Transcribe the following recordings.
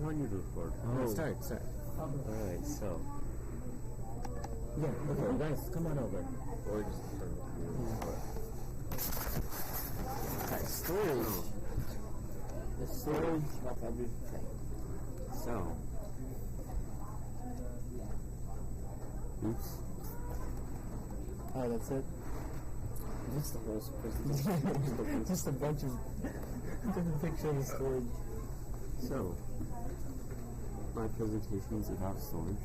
want you to record. Oh, start. Alright, so. Yeah, okay, guys, come on over. Or just turn it Alright, storage. The storage of everything. So. Oops. Oh, that's it? Just the whole presentation. Just a bunch of different pictures of the storage. So. My presentation is about storage.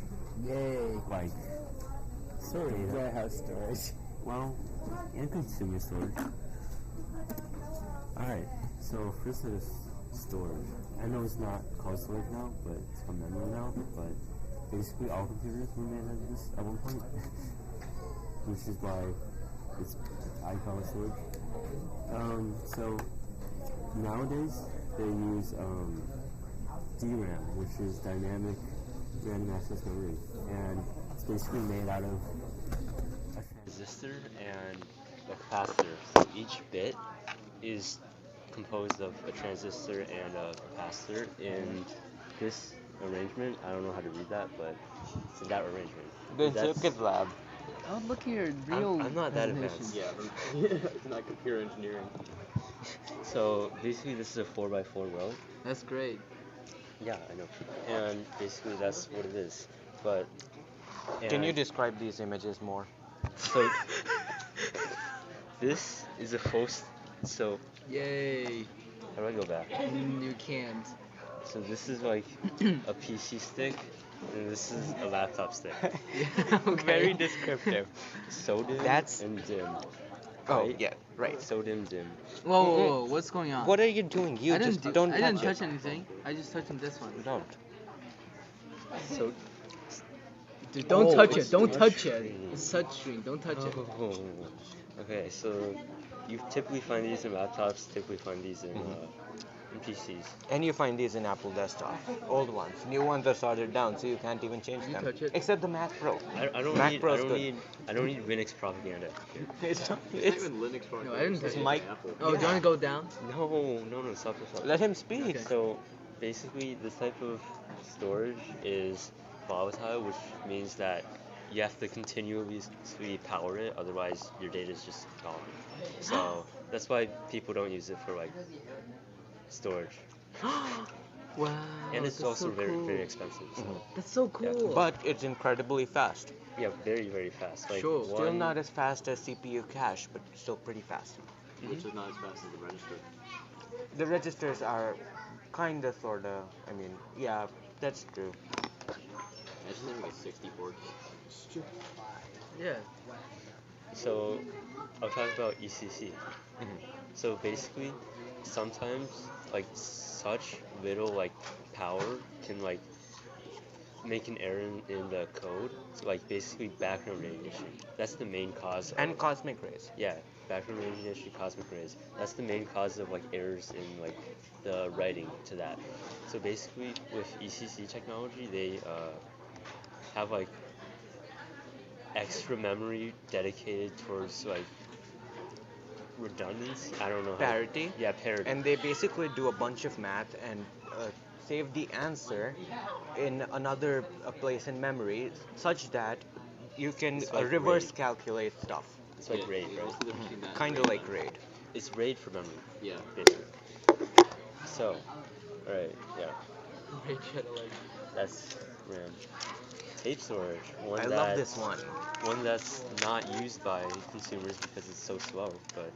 Yay. Like. Storage. Warehouse storage. Well, and consumer storage. Alright, so first is storage. I know it's not called storage now, but it's called memory now, but basically all computers were made out of this at one point. Which is why I call it storage. So nowadays they use DRAM, which is dynamic random access memory, and it's basically made out of a resistor and a capacitor. So each bit is composed of a transistor and a capacitor in this arrangement. I don't know how to read that, but it's in that arrangement. The circuit lab. Oh, look here, real. I'm not that advanced. Yeah, it's not computer engineering. So basically, this is a 4x4 row. That's great. Yeah, I know. And basically, that's what it is. But Can you describe these images more? so this is a so Yay. how do I go back? You can't. So this is like a PC stick, and this is a laptop stick. Yeah, okay. Very descriptive. SODIMM That's- and DIMM. Oh, Right? yeah, right. SODIMM, DIMM. Whoa, what's going on? What are you doing? You I just didn't don't I didn't touch touch anything. I just touched on this one. it. Don't. So Dude, don't Oh, touch it's it. Don't touch it. touchscreen. It's touchscreen. Don't touch it. Oh. Okay, so you typically find these in laptops. Typically find these in PCs. And you find these in Apple desktop. Old ones. New ones are soldered down, so you can't even change You them. touch it? Except the Mac Pro. I don't Mac need. Pro's I don't good. need. I don't need Linux propaganda. It's Linux No, I didn't touch it's it. Mike. Oh, do you want to go down? No. Stop. Let him speak. Okay. So basically, this type of storage is volatile, which means that you have to continuously power it, otherwise your data is just gone. So that's why people don't use it for like storage, Wow. and it's that's also so very cool. very expensive. So That's so cool. But it's incredibly fast. yeah, very very fast. Like Sure. Still not as fast as CPU cache, but still pretty fast. which is not as fast as the register. The registers are kinda, sorta, I mean, yeah, that's true. I just think like 64. Yeah. So I'll talk about ECC. So basically, sometimes like such little like power can like make an error in the code. So, like basically background radiation. That's the main cause. And cosmic rays. Yeah, background radiation, cosmic rays. That's the main cause of like errors in like the writing to that. So basically, with ECC technology, they have like extra memory dedicated towards like redundancy. I don't know. Parity. Yeah, parity. And they basically do a bunch of math and save the answer in another place in memory, such that you can It's like reverse RAID. calculate stuff. It's like RAID, What's right? the difference between that and Kinda RAID? like RAID. It's RAID for memory, Yeah. basically. So, alright, yeah, that's RAM. Tape storage. One I that, love this one. One that's not used by consumers because it's so slow, but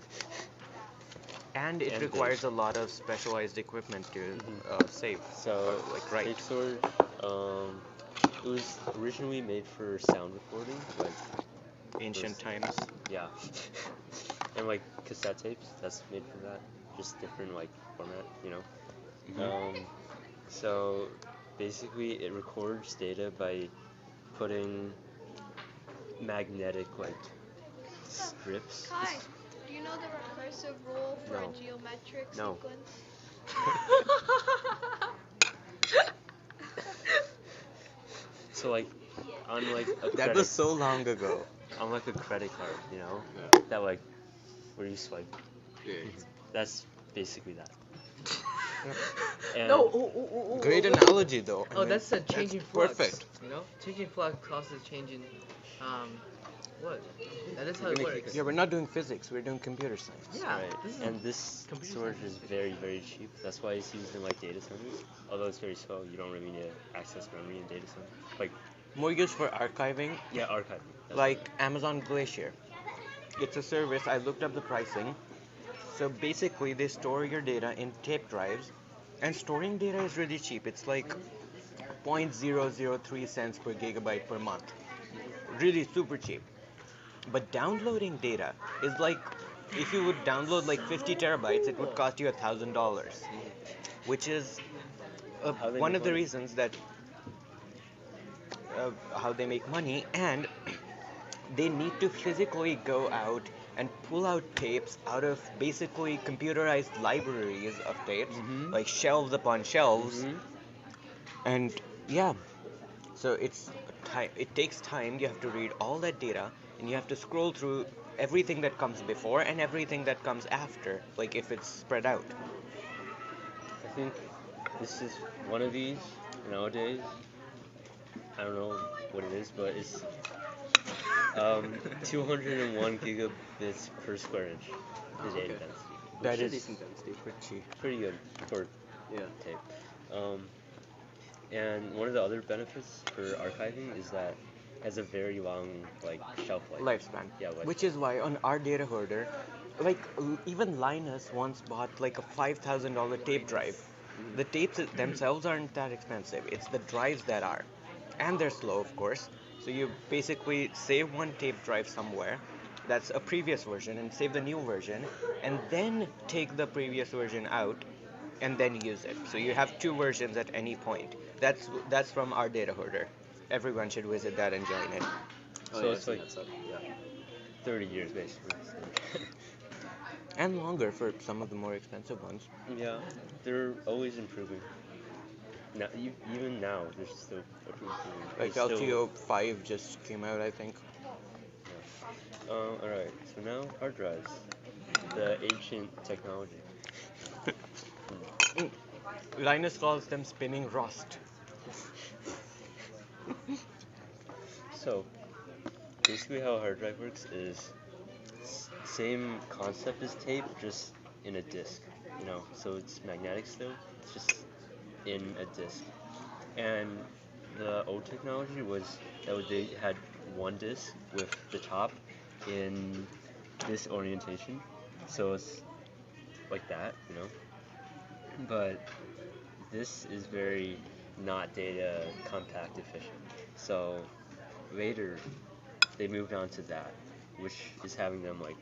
And it And requires a lot of specialized equipment to save. so like right. tape storage. It was originally made for sound recording, like Ancient times. yeah, and like cassette tapes. That's made for that. Just different like format, you know. So basically, it records data by putting magnetic like strips. Kai, do you know the recursive rule for No. a geometric No. sequence? So like on like a That credit, was so long ago. on like a credit card, you know, that like where you swipe. Yeah. That's basically that. Yeah. And No. Oh, Great oh. analogy though. I Oh, mean, that's a changing flux. perfect. You know, changing flux causes changing. What? That is how You're it gonna kick works. Yeah, we're not doing physics. We're doing computer science. Yeah. Right. This is And this computer storage science. is very, very cheap. That's why it's used in like data centers. Although it's very slow, you don't really need to access memory in data centers. Like, More used for archiving, yeah, archiving. That's like Amazon Glacier. It's a service. I looked up the pricing. So basically, they store your data in tape drives, and storing data is really cheap. It's like 0.003 cents per gigabyte per month. Really super cheap. But downloading data is like, if you would download like 50 terabytes, it would cost you $1,000, which is How they one make of the money. reasons that how they make money, and they need to physically go out and pull out tapes out of basically computerized libraries of tapes, Mhm. like shelves upon shelves, Mhm. and yeah, so it takes time. You have to read all that data, and you have to scroll through everything that comes before and everything that comes after, like if it's spread out. I think this is one of these nowadays. I don't know what it is, but it's 201 gigabits per square inch. The data okay. density. That Pretty is decent density. pretty. Pretty good for Yeah. tape. Um, and one of the other benefits for archiving is that it has a very long like shelf life. Lifespan. Yeah, lifespan. Which is why on our data hoarder, like even Linus once bought like a $5,000 tape drive. The tapes themselves aren't that expensive. It's the drives that are, and they're slow, of course. So you basically save one tape drive somewhere. That's a previous version, and save the new version, and then take the previous version out, and then use it. So you have two versions at any point. That's from our data hoarder. Everyone should visit that and join it. Oh, So yeah, it's I've seen like that stuff. Yeah. 30 years basically. And longer for some of the more expensive ones. Yeah, they're always improving. Now, even now, they're still improving. Like They're still- LTO 5 just came out, I think. Yeah. Alright, so now hard drives. The ancient technology. Linus calls them spinning rust. So, basically how a hard drive works is same concept as tape, just in a disc. You know, so it's magnetic still. It's just in a disc. And the old technology was that they had one disc with the top in this orientation, so it's like that, you know. But this is very not data compact efficient. So later they moved on to that, which is having them like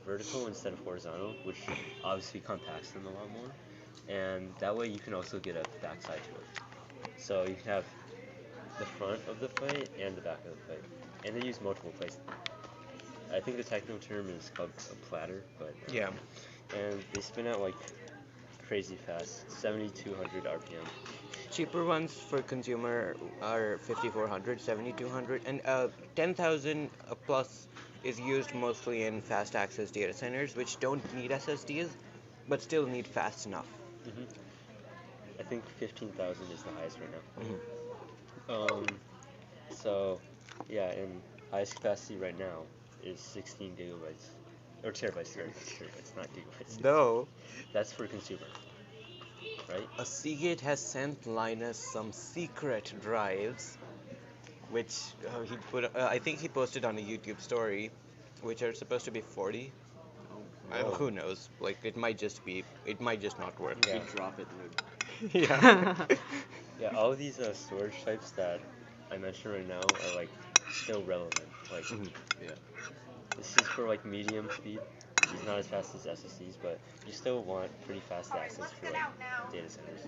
vertical instead of horizontal, which obviously compacts them a lot more. And that way you can also get a backside to it. So you can have the front of the plate and the back of the plate. And they use multiple plates. I think the technical term is called a platter, but Yeah. and they spin out like crazy fast, 7,200 RPM. Cheaper ones for consumer are 5400, 7200, and 10,000 plus is used mostly in fast access data centers, which don't need SSDs, but still need fast enough. Hmm. I think 15,000 is the highest right now. Mhm. So yeah, and highest capacity right now is 16 gigabytes. Or terabytes, terabytes, not gigabytes. Though, That's for consumer, right? a Seagate has sent Linus some secret drives, which he put. I think he posted on a YouTube story, which are supposed to be 40. Whoa. Who knows? Like it might just be. It might just not work. Yeah. You drop it and Yeah. Yeah, all of these storage types that I mentioned right now are like still relevant. Like Mhm. yeah. this is for like medium speed. It's not as fast as SSDs, but you still want pretty fast access for like data centers.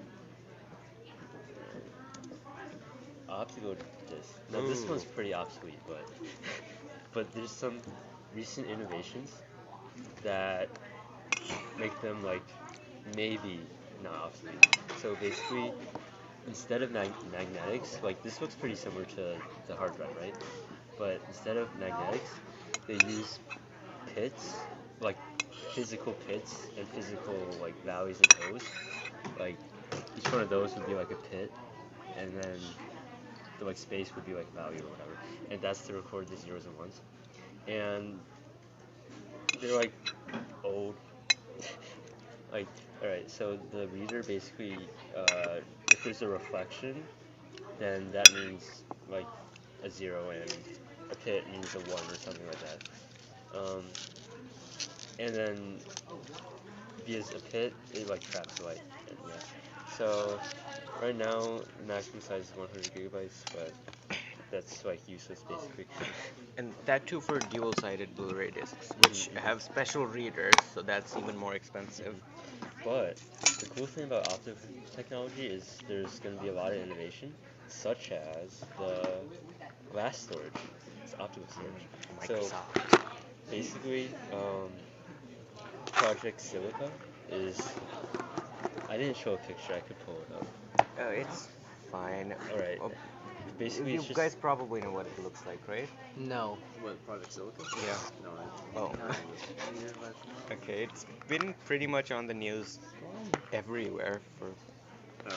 Optical disc. Now this one's Ooh. pretty obsolete, but but there's some recent innovations that make them like maybe not obsolete. So basically, instead of magnetics, like this looks pretty similar to the hard drive, right? But instead of magnetics, they use pits, like physical pits and physical like valleys and hills like each one of those would be like a pit, and then the like space would be like value or whatever, and that's to record the zeros and ones. And they're like old. Like, all right, so the reader basically, if there's a reflection, then that means like a zero, and a pit means a one or something like that. And then because a pit it like traps light. And, yeah. So right now maximum size is 100 gigabytes, but that's like useless basically. And that too for dual-sided Blu-ray discs, which have special readers, so that's even more expensive. But the cool thing about optical technology is there's going to be a lot of innovation, such as the glass storage. It's optical storage. So Microsoft. basically, Project Silica is. I didn't show a picture. I could pull it up. It's fine. All right. Oh, Basically, you it's just. guys probably know what it looks like, right? No. What, Project Silicon? Yeah. No, Oh. Okay, it's been pretty much on the news everywhere for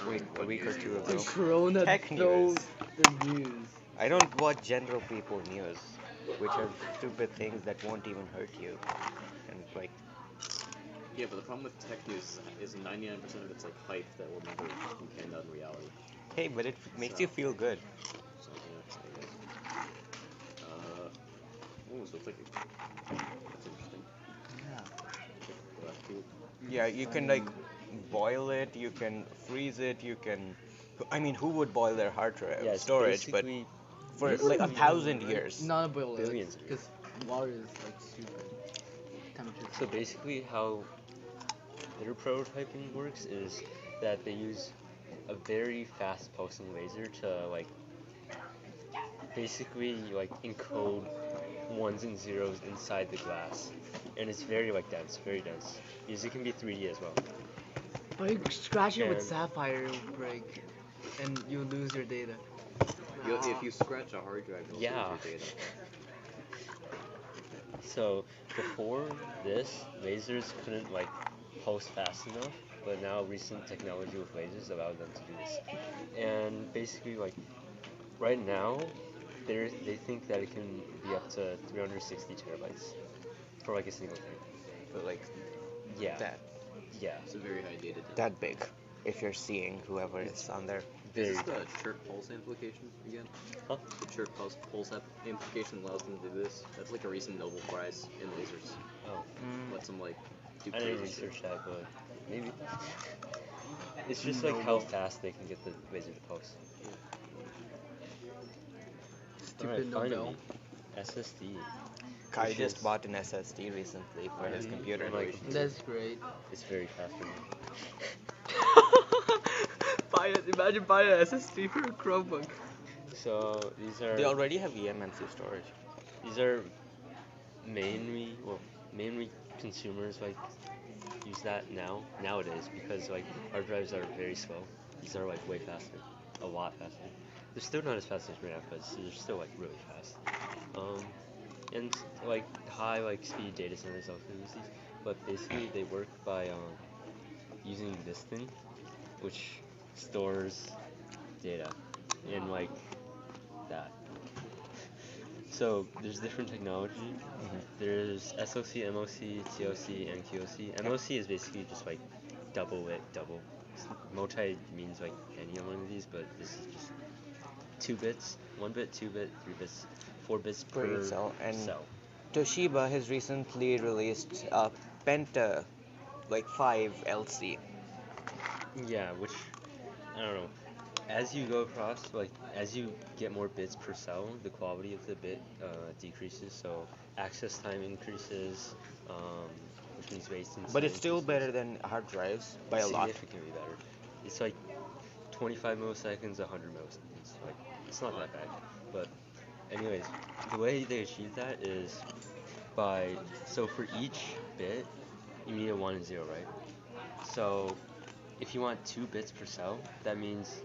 a week or two ago. Corona Tech stole news. the news. I don't watch general people news, which are stupid things that won't even hurt you. And like, Yeah, but the problem with tech news is 99% of it's like hype that will never be panned out in reality. hey, but it makes you feel good. So, yeah, I guess. Oh, so it's like that's interesting. Yeah. Well, that's cool. Yeah, you can like boil it, you can freeze it, you can. I mean, who would boil their hard drive Yeah, it's storage? But basically for like 1,000 years. Not a boil. Billions of Because water is like stupid. Temperature. So basically, how their prototyping works is that they use a very fast pulsing laser to like basically like encode ones and zeros inside the glass, and it's very like dense, very dense. Because it can be 3D as well. But you scratch it with And- sapphire, it'll break, and you lose your data. If you scratch a hard drive, you'll Yeah. lose your data. So before this, lasers couldn't like pulse fast enough, but now recent technology with lasers allowed them to do this. And basically, like right now, they think that it can be up to 360 terabytes for like a single thing. But like Yeah. that, Yeah. It's a very high data density. that big. If you're seeing whoever is on there. Very. Is this the chirp pulse amplification again? Huh? The chirp pulse amplification allows them to do this. That's like a recent Nobel Prize in lasers. Oh. Lets them like do I didn't crazy shit. research that, but maybe. It's just like how fast they can get the laser to pulse. Stupid Alright, Nobel. finally, SSD. Kai Which just is- bought an SSD recently for his computer. Like, That's great. it's very fast for me. Imagine buying an SSD for a Chromebook. So these are They already have eMMC storage. these are mainly consumers like use that nowadays because like hard drives are very slow. These are like way faster, a lot faster. They're still not as fast as graphics, they're still like really fast. And like high like speed data centers also use these, but basically they work by using this thing, which stores data in like that. So there's different technology. There's SOC, MOC, TOC, and QOC. MOC is basically just like double. Multi means like any one of these, but this is just 2 bits, 1 bit, 2 bit, 3 bits, 4 bits per cell. And cell. Toshiba has recently released a Penta, like 5 LC. Yeah, which I don't know. As you go across, like as you get more bits per cell, the quality of the bit decreases. So access time increases, which means wasting. But it's still better than hard drives by a lot. Significantly better. It's like 25 milliseconds, 100 milliseconds. Like it's not that bad. But anyways, the way they achieve that is so for each bit, you need a 1 and 0, right? So if you want 2 bits per cell, that means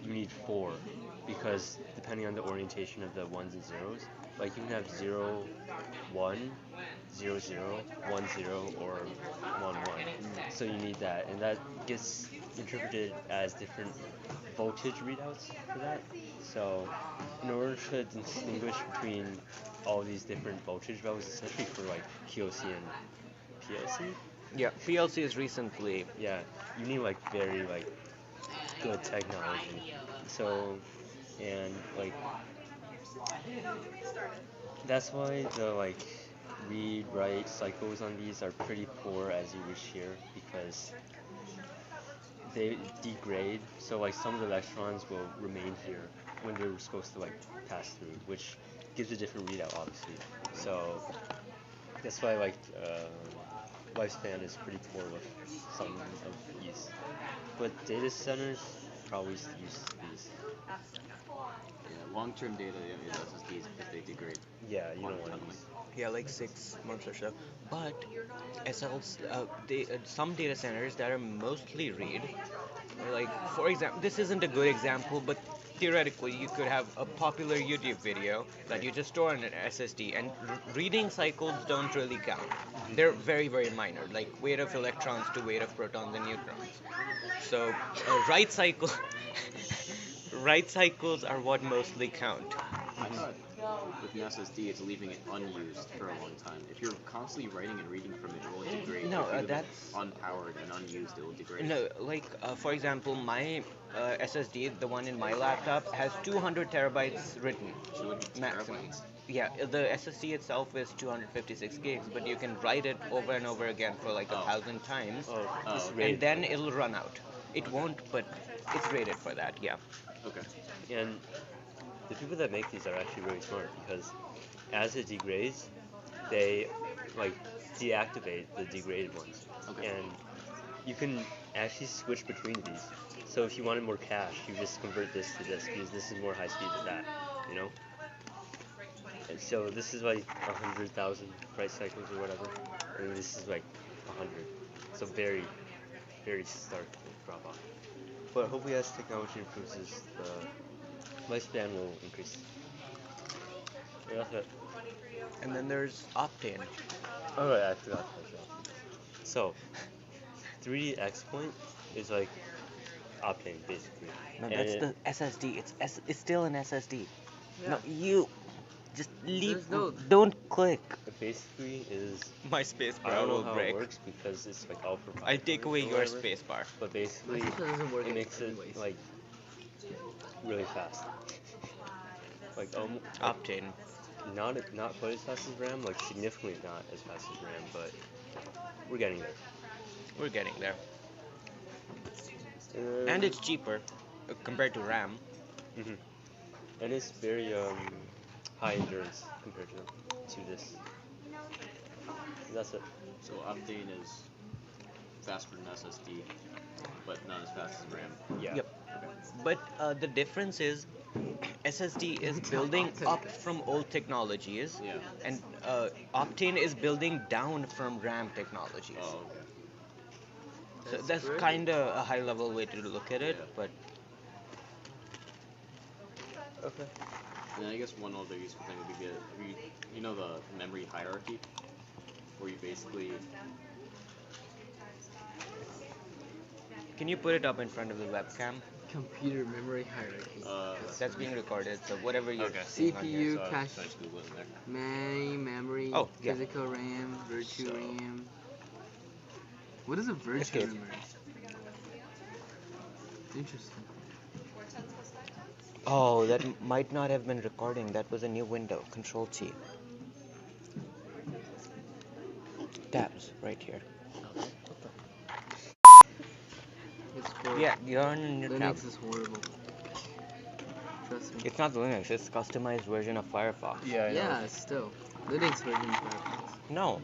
you need 4, because depending on the orientation of the 1s and 0s, like you can have 0, 1, 0, 0, 1, 0, or 1, 1. So you need that, and that gets interpreted as different voltage readouts for that. So, in order to distinguish between all these different voltage values, especially for like POC and PLC, Yeah, PLC is recently. yeah, you need like very like good technology. So, and like that's why the like read write cycles on these are pretty poor, as you would hear, because they degrade. So like some of the electrons will remain here when they're supposed to like pass through, which gives a different readout, obviously. So that's why like lifespan is pretty poor with some of these. But data centers probably use these. Yeah, long-term data is SSDs because they degrade. Yeah, you don't want to quantum use. Yeah, like 6 months or so. But some data centers that are mostly read, like for example, this isn't a good example, but theoretically you could have a popular YouTube video that you just store on an SSD, and reading cycles don't really count. They're very very minor, like weight of electrons to weight of protons and neutrons. So write cycle, write cycles are what mostly count. I thought with an SSD, it's leaving it unused for a long time. If you're constantly writing and reading from it, it will degrade. No, if you leave it that's- unpowered and unused, it will degrade. No, like for example, my SSD, the one in my laptop, has 200 terabytes written 200 maximum. terabytes? Yeah, the SSD itself is 256 gigs, but you can write it over and over again for like Oh. 1,000 times, Oh, it's okay. rated. and then it'll run out. It won't, but it's rated for that. Yeah. Okay. And the people that make these are actually really smart, because as it degrades, they like deactivate the degraded ones. Okay. And you can actually switch between these. So if you wanted more cache, you just convert this to this, because this is more high speed than that, you know? And so this is like 100,000 price cycles or whatever, and this is like 100. So very, very stark drop off. But hopefully as technology improves, the lifespan will increase. Yeah, that's it. And then there's Optane. Oh, yeah, I forgot to mention Optane. So, 3D X Point is like Optane, basically. No, And that's it- the SSD. It's still an SSD. Yeah. No, you just leave. There's no- Don't click. It basically is. My space I bar don't know will how break. it works because it's like all for. I take away your space bar. But basically, My system doesn't work it makes it anyways. like really fast. Like Optane. not quite as fast as RAM, like significantly not as fast as RAM, but we're getting there. We're getting there. And it's cheaper compared to RAM. Mhm. And it's very high endurance compared to this. That's it. So Optane is faster than SSD, but not as fast as RAM. Yeah. Yep. But the difference is SSD is building up from old technologies, Yeah. and Optane is building down from RAM technologies. Oh, okay. So That's that's great. kind of a high level way to look at it, Yeah. but Okay. And then I guess one other useful thing would be you know the memory hierarchy, where you basically can you put it up in front of the webcam? Computer memory hierarchy. That's being recorded, so whatever you're Okay. seeing on here. CPU, so cache, I just Google it in there. memory, Oh, yeah. physical RAM, virtual So- RAM. What is a virtual Escape. memory? Interesting. Oh, that might not have been recording. That was a new window. Control T. Tabs right here. It's horrible. Yeah, you're on a new tab. Linux is horrible. Trust me. It's not Linux. It's customized version of Firefox. Yeah, still. Linux version of Firefox. No,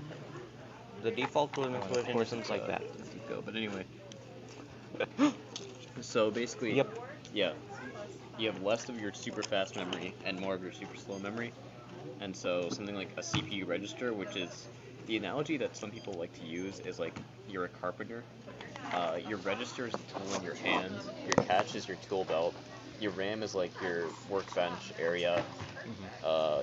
the default Linux version isn't like that. Go, but anyway. So basically, Yep. yeah, you have less of your super fast memory and more of your super slow memory, and so something like a CPU register, which is the analogy that some people like to use, is like you're a carpenter. Your register is the tool in your hand. Your cache is your tool belt. Your RAM is like your workbench area.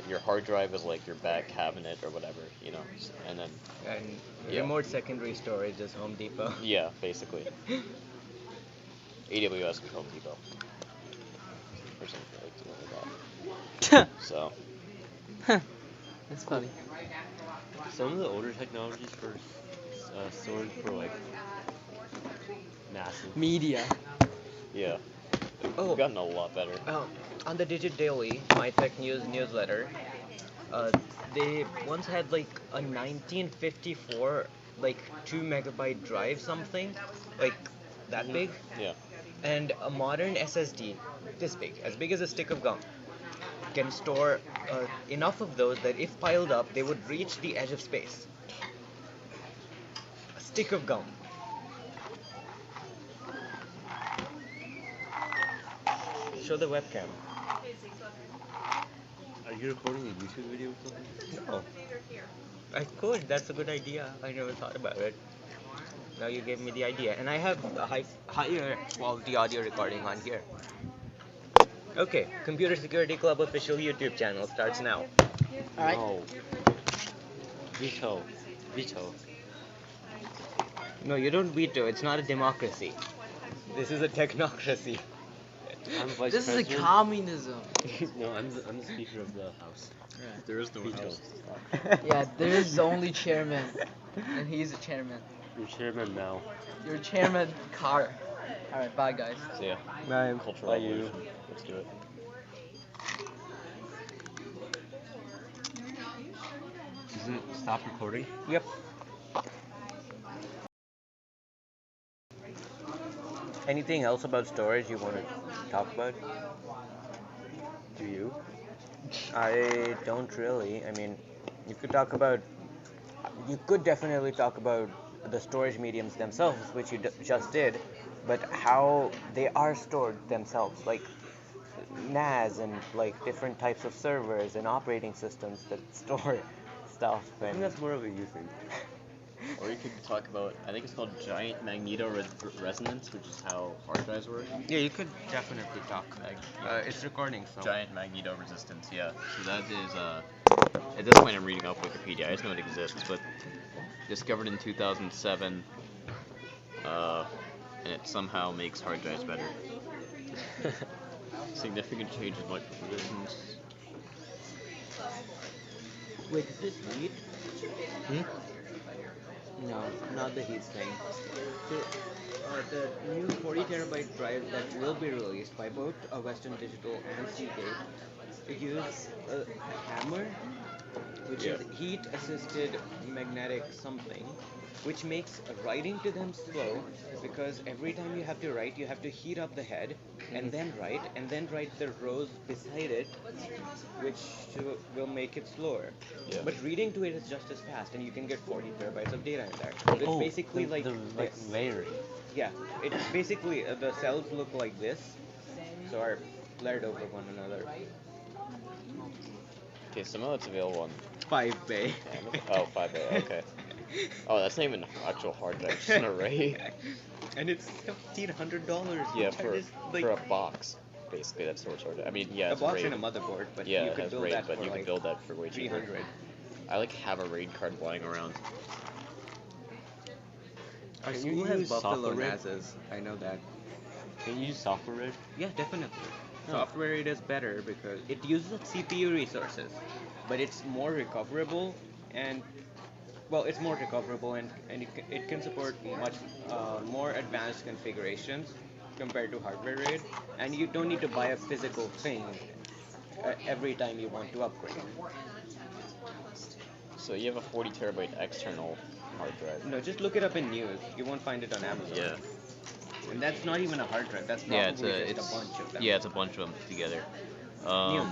Your hard drive is like your back cabinet or whatever, you know. And then And Yeah. remote secondary storage is Home Depot. yeah, basically. AWS and Home Depot. Or something like that. So, That's funny. Some of the older technologies for storage for like massive. Media. yeah. Oh. They've gotten a lot better. On the Digit Daily, my tech news newsletter, they once had like a 1954 like 2 megabyte drive something, like that big, Yeah. and a modern SSD this big, as big as a stick of gum, can store enough of those that if piled up, they would reach the edge of space. A stick of gum. Show the webcam. Are you recording a YouTube video or something? No. I could. That's a good idea. I never thought about it. Now you gave me the idea, and I have a higher quality audio recording on here. Okay, Computer Security Club official YouTube channel starts now. Alright. No. Veto. Veto. No, you don't veto. It's not a democracy. This is a technocracy. I'm vice This is a president. communism. No, I'm the speaker of the house. There is no Veto. house. Yeah, there's only chairman. And he's the chairman. You're chairman now. You're chairman Carr. Alright, bye guys. So yeah, Bye. cultural Bye, you. revolution. Let's do it. Does it stop recording? Yep. Anything else about storage you want to talk about? Do you? I don't really. I mean, you could definitely talk about the storage mediums themselves, which you just did, but how they are stored themselves, like NAS and like different types of servers and operating systems that store stuff. I think And that's more of a you thing. Or you could talk about, I think it's called giant magnetoresonance, which is how hard drives work. yeah, you could definitely talk. It's recording, so. Giant magnetoresistance, yeah. So that is, at this point I'm reading off Wikipedia, I just know it exists, but discovered in 2007, and it somehow makes hard drives better. Significant change in microprovisions. Wait, is this heat? No, not the heat thing. The new 40 terabyte drive that will be released by both Western Digital and Seagate use a hammer, which is heat assisted magnetic something, which makes writing to them slow because every time you have to write, you have to heat up the head and then write the rows beside it, which will make it slower. Yeah. But reading to it is just as fast, and you can get 40 terabytes of data in there. So it's basically like this. layering. Yeah, it's basically the cells look like this, so are layered over one another. Okay, somehow it's available on 5-bay. Oh, 5A, okay. Oh, that's not even an actual hard drive, it's just an array. And it's $1,500. Yeah, for for a box, basically, that's what sort of. I mean, yeah, a it's box RAID. and a motherboard, but Yeah, you it could has build RAID, that but for you can like build that for way cheaper. 300. I like have a RAID card lying around. Our Can you school has use Buffalo software RAID? NASs. I know that. Can you use software RAID? Yeah, definitely. Oh. Software RAID is better because it uses CPU resources, but it's more recoverable and it's more recoverable and it can support much more advanced configurations compared to hardware RAID, and you don't need to buy a physical thing every time you want to upgrade. So you have a 40 terabyte external hard drive. No, just look it up in news. You won't find it on Amazon. Yeah. And that's not even a hard drive. That's probably Yeah, it's just a bunch of them. Yeah, it's a bunch of them together. News.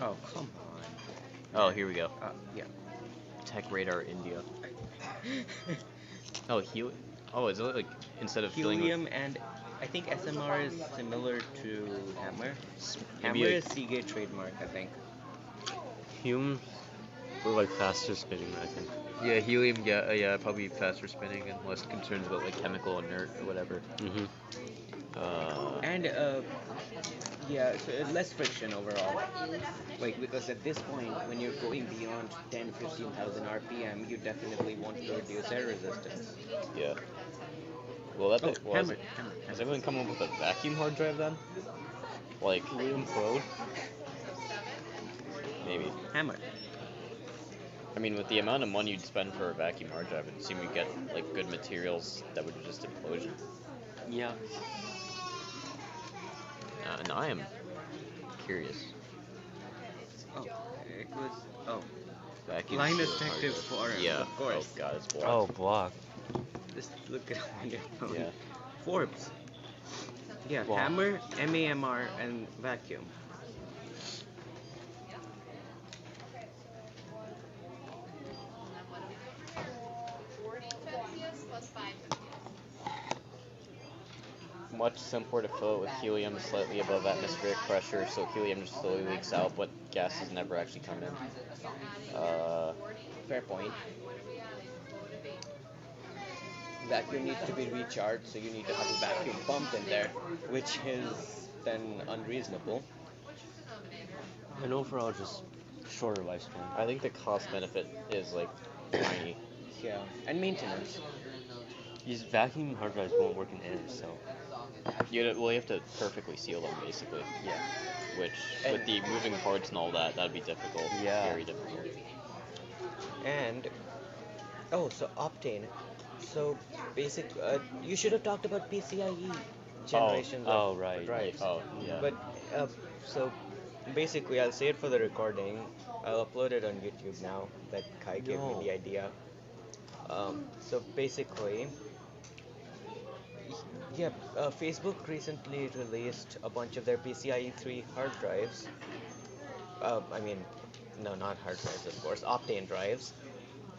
Oh, come on. Oh, here we go. Yeah. Tech Radar India. Oh, helium. Oh, is it like instead of filling with Helium and I think SMR is similar to Hammer. maybe Hammer a- is Seagate trademark, I think. Hume or like faster spinning, I think. Yeah, helium. Yeah, probably faster spinning and less concerns about like chemical inert or whatever. Mm-hmm. And Yeah, so less friction overall. Like, because at this point, when you're going beyond 10, 15,000 RPM, you definitely want to reduce air resistance. Yeah. Well, that Oh, well, hammer. has everyone come up with a vacuum hard drive then? Like Room Pro, maybe. hammer. I mean, with the amount of money you'd spend for a vacuum hard drive, I'd assume you'd get like good materials that would just implosion. Yeah. And I am curious. Oh, it was. Oh, Vacuum Linus sealed hard Tech drive. Forums, Yeah. of course. Oh god, it's blocked. Oh, block. Just look it up on your phone. Yeah. Forbes. Yeah, Wow. hammer, MAMR, and vacuum. Much simpler to fill it with helium slightly above atmospheric pressure, so helium just slowly leaks out, but gases never actually come in. Fair point. Vacuum needs to be recharged, so you need to have a vacuum pump in there, which is then unreasonable. And overall, just shorter lifespan. I think the cost benefit is like tiny. Yeah, and maintenance. These vacuum hard drives won't work in air, so You have to perfectly seal them basically. yeah. Which with the moving parts and all that, that'd be difficult. Yeah. Very difficult. And oh, so Optane. So basic. You should have talked about PCIe generations Oh, of right. drives. Oh yeah. But so basically, I'll say it for the recording. I'll upload it on YouTube now that Kai gave me No. the idea. So basically, yeah, Facebook recently released a bunch of their PCIe 3 hard drives. I mean, no, not hard drives, of course, Optane drives.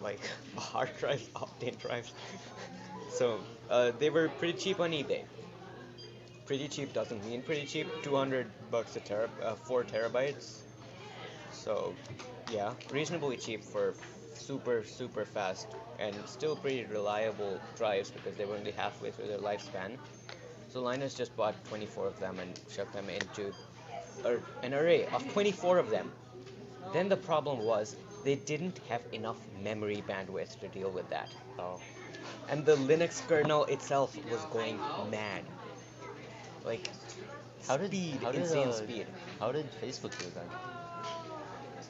Like, hard drives, Optane drives. So, they were pretty cheap on eBay. Pretty cheap doesn't mean pretty cheap. $200 a 4 terabytes. So, yeah, reasonably cheap for super fast and still pretty reliable drives because they were only halfway through their lifespan. So Linus just bought 24 of them and shoved them into an array of 24 of them. Then the problem was they didn't have enough memory bandwidth to deal with that. Oh. And the Linux kernel itself was going mad. Like, insane speed. How did Facebook do that?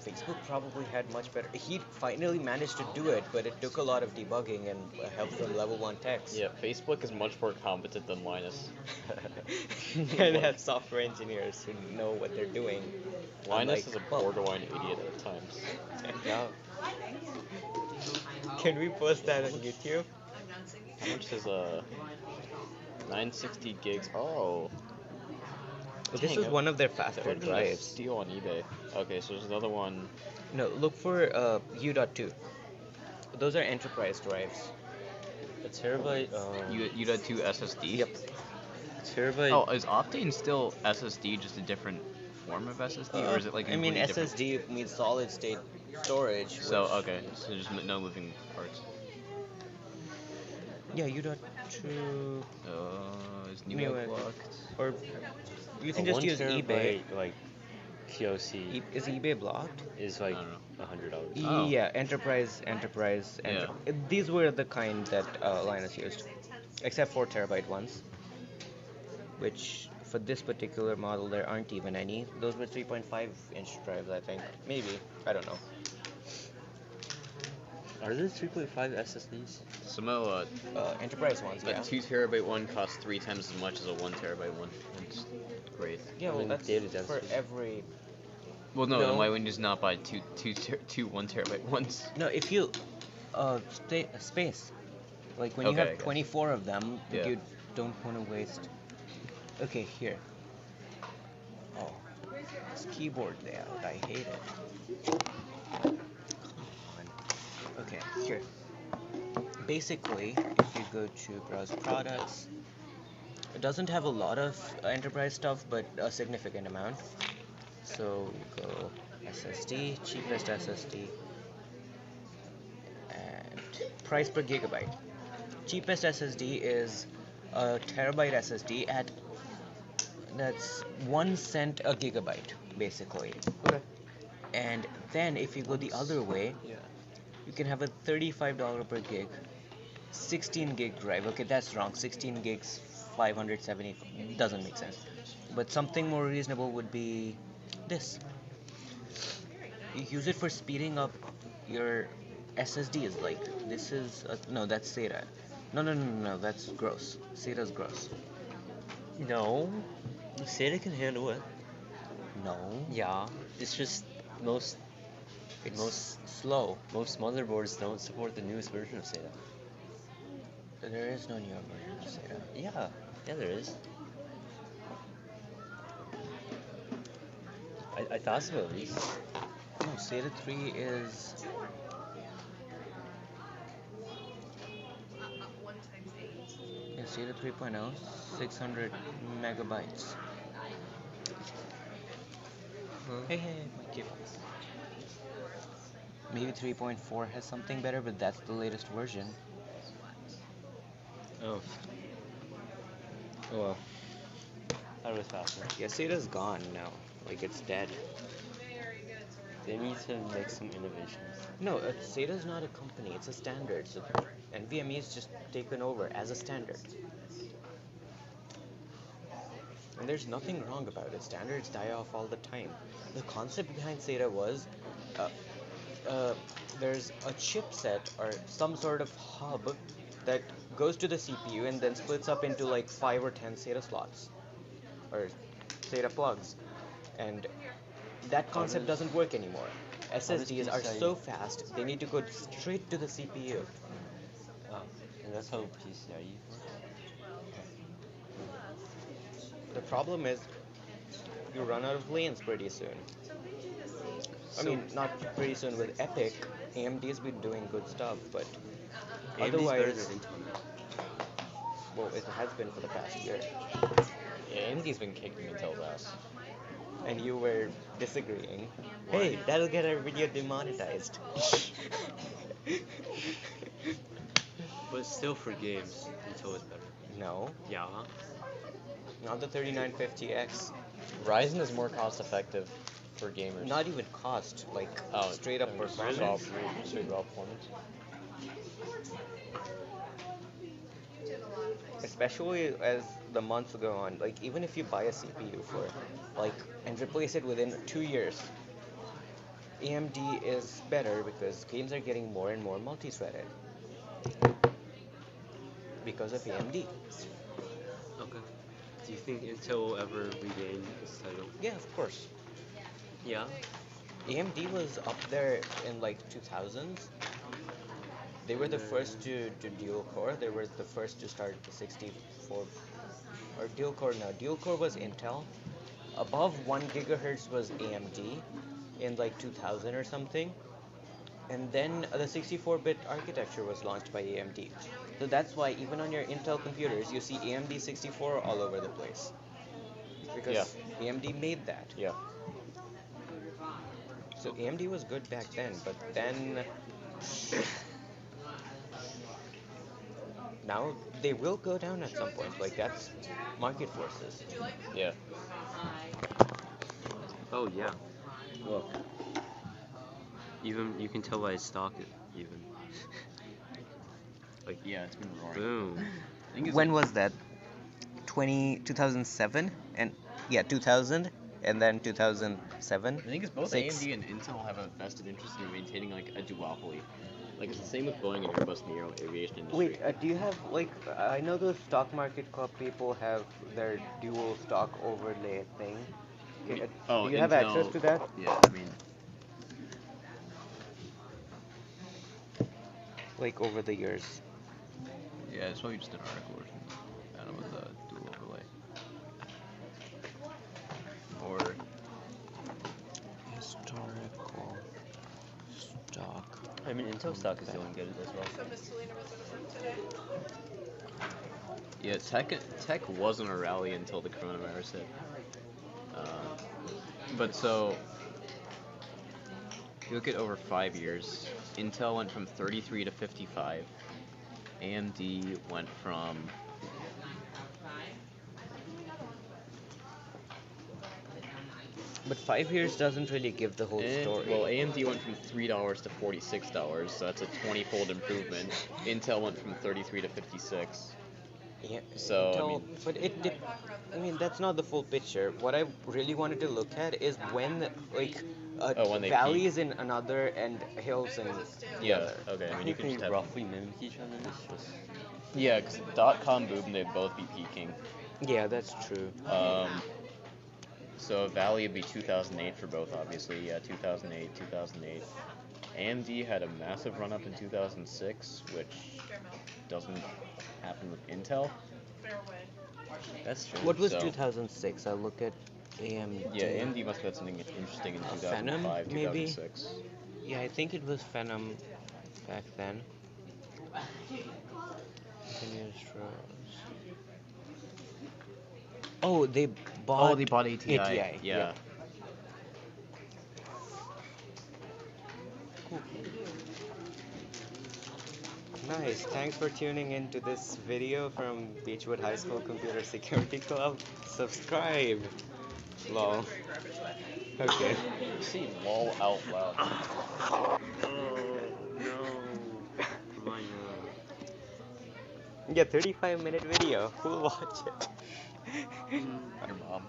Facebook probably had much better. He finally managed to do it, but it took a lot of debugging and help from level 1 techs. Yeah, Facebook is much more competent than Linus. And have software engineers who know what they're doing. Linus Unlike- is a borderline idiot at times. Yeah. Can we post that on YouTube? How much is 960 gigs? Oh. This Dang, is one of their That faster would have been a drives. steal on eBay. Okay, so there's another one. No, look for U.2. Those are enterprise drives. A terabyte. U.2 SSD? Yep. Terabyte. Oh, is Optane still SSD, just a different form of SSD, or is it like I mean, completely different? SSD means solid state storage. So, which- okay, so just no moving parts. Yeah, U.2. Is Newegg blocked? Or you can A just 1 use eBay. terabyte, like POC Is eBay blocked? is like I don't know. $100. Oh. Yeah, enterprise. These were the kind that Linus used, except 4 terabyte ones, which for this particular model there aren't even any. Those were 3.5-inch drives, I think. Maybe, I don't know. Are there 3.5 SSDs? Samoa, Enterprise ones, a yeah. 2 terabyte one costs 3 times as much as a 1 terabyte one. It's great. Yeah, well, mean, that's data for density. every. Well, no, No. then why wouldn't you just not buy two 1 terabyte ones? No, if you space, like when you Okay, I have guess. 24 of them, Yeah. you don't want to waste. Okay, here. Oh, this keyboard layout, I hate it. Come on. Okay, here. Basically, if you go to browse products, it doesn't have a lot of enterprise stuff, but a significant amount. So you go SSD, cheapest SSD, and price per gigabyte. Cheapest SSD is a terabyte SSD at That's 1 cent a gigabyte, basically. Okay. And then if you go the other way, Yeah. you can have a $35 per gig, 16 gig drive. Okay, that's wrong. 16 gigs, 570 doesn't make sense. But something more reasonable would be this. You use it for speeding up your SSDs. Like this is no, that's SATA. No, that's gross. SATA's gross. No. SATA can handle it. No, Yeah. It's just most it's Most- slow. most motherboards don't support the newest version of SATA. There is no newer version of SATA. Yeah. Yeah, there is. I thought so at least. No, SATA 3 is. Yeah, SATA 3.0, 600 megabytes. Hey, my cable. Maybe 3.4 has something better, but that's the latest version. Oh. Oh well. That was faster. Yeah, SATA's gone now. Like, it's dead. They need to make some innovations. No, SATA's not a company, it's a standard. So NVMe's just taken over as a standard. And there's nothing wrong about it. Standards die off all the time. The concept behind SATA was uh, there's a chipset or some sort of hub that goes to the CPU and then splits up into like 5 or 10 SATA slots or SATA plugs. And that concept doesn't work anymore. SSDs are so fast, they need to go straight to the CPU. Oh. And that's how PCIe works. The problem is you run out of lanes pretty soon. I mean, not pretty soon with Epic. AMD's been doing good stuff, but AMD's better otherwise, than Intel now. well, it has been for the past year. Yeah, AMD's been kicking Intel's ass. And you were disagreeing. Why? Hey, that'll get our video demonetized. But still for games, Intel is better. No, Yeah. not the 3950X. Ryzen is more cost effective for gamers. Not even cost, like straight up Straight performance. raw performance. Especially as the months go on, like even if you buy a CPU for like and replace it within 2 years, AMD is better because games are getting more and more multi-threaded because of AMD. Okay. Do you think Intel will ever regain its title? Yeah, of course. Yeah. AMD was up there in like 2000s. They were the first to dual core. They were the first to start the 64 or dual core. Now dual core was Intel. Above 1 gigahertz was AMD in like 2000 or something. And then the 64-bit architecture was launched by AMD. So that's why even on your Intel computers you see AMD 64 all over the place. Because AMD made that. Yeah. So AMD was good back then, but then now they will go down at some point. Like that's market forces. Yeah. Oh yeah. Look. Even you can tell by its stock even. Like Yeah, it's been roaring. boom. I think it's When was that? 2007 and yeah, 2000 and then 2007. I think it's both Six. AMD and Intel have a vested interest in maintaining like a duopoly. Like it's the same with Boeing and Airbus in the aviation industry. Wait, do you have like I know the stock market club people have their dual stock overlay thing. Okay, do you have access to that? Yeah, I mean, Like over the years. yeah, it's probably just an article or something. I don't know with the dual overlay. Or Historical stock. I mean Intel stock is doing good as well. yeah, tech wasn't a rally until the coronavirus hit. But so, if you look at over 5 years, Intel went from 33 to 55. AMD went from But 5 years doesn't really give the whole story. Well, AMD went from $3 to $46, so that's a 20-fold improvement. Intel went from 33 to 56. Yeah, So, I Intel, mean- but I mean, that's not the full picture. What I really wanted to look at is when, like, when they valley peak. is in another and hills in the Yeah, other. okay. I I mean, you think could they just have. roughly mimic each other. It's just Yeah, because .com boom, they'd both be peaking. Yeah, that's true. So Valley would be 2008 for both, obviously. Yeah, 2008, 2008. AMD had a massive run up in 2006, which doesn't happen with Intel. That's true. What was So- 2006? I'll look at AMD. Yeah, AMD must have had something interesting in Phenom, 2005, maybe? 2006. Yeah, I think it was Phenom back then. Continuous rows. Oh, they bought. Oh, they bought ATI. ATI. Yeah. Yep. Cool. Nice. Thanks for tuning in to this video from Beechwood High School Computer Security Club. Subscribe. Lol. Okay. See lol out loud. oh no. Come on, Yeah, 35-minute video. Who'll watch it? Your mom.